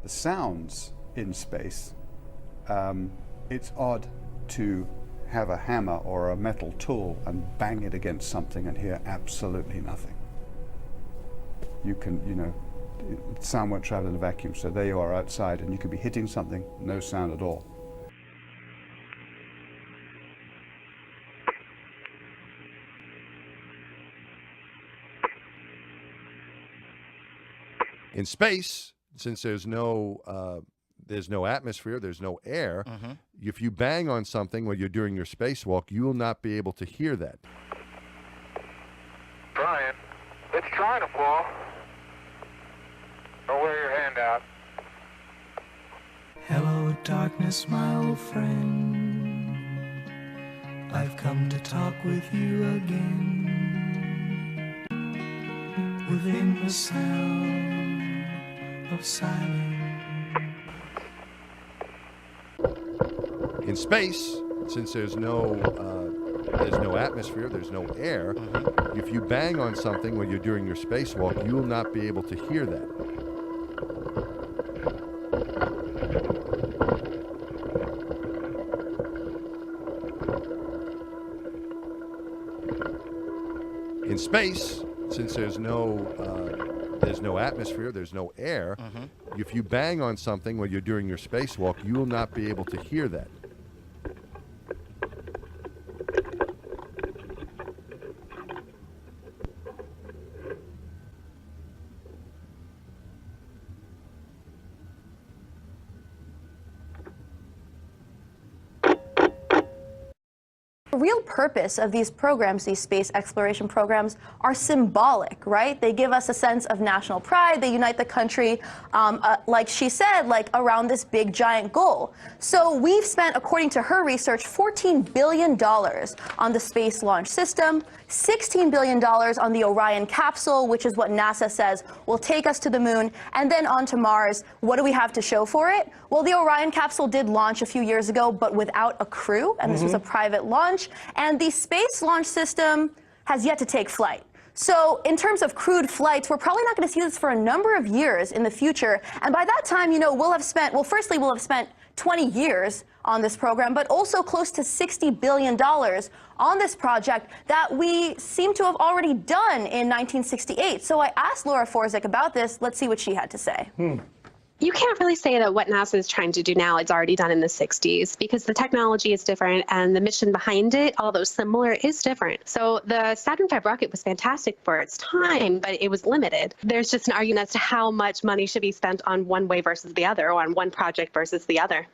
the sounds in space, it's odd to have a hammer or a metal tool and bang it against something and hear absolutely nothing. You can, you know, sound won't travel in a vacuum, so there you are outside and you could be hitting something, no sound at all. In space, since there's no atmosphere, there's no air, if you bang on something when you're doing your spacewalk, you will not be able to hear that. Brian, it's trying to fall. Don't wear your hand out. Hello, darkness, my old friend. I've come to talk with you again. Within the sound of silence. In space, since there's no atmosphere, there's no air, if you bang on something when you're doing your spacewalk, you will not be able to hear that. In space, since there's no atmosphere, there's no air, if you bang on something when you're doing your spacewalk, you will not be able to hear that. The real purpose of these programs, these space exploration programs, are symbolic, right? They give us a sense of national pride. They unite the country, like she said, like around this big giant goal. So we've spent, according to her research, $14 billion on the Space Launch System, $16 billion on the Orion capsule, which is what NASA says will take us to the moon, and then on to Mars. What do we have to show for it? Well, the Orion capsule did launch a few years ago, but without a crew, and this was a private launch. And the Space Launch System has yet to take flight. So in terms of crewed flights, we're probably not going to see this for a number of years in the future. And by that time, you know, we'll have spent 20 years on this program, but also close to $60 billion on this project that we seem to have already done in 1968. So I asked Laura Forzik about this. Let's see what she had to say. You can't really say that what NASA is trying to do now it's already done in the 60s, because the technology is different and the mission behind it, although similar, is different. So the Saturn V rocket was fantastic for its time, but it was limited. There's just an argument as to how much money should be spent on one way versus the other, or on one project versus the other.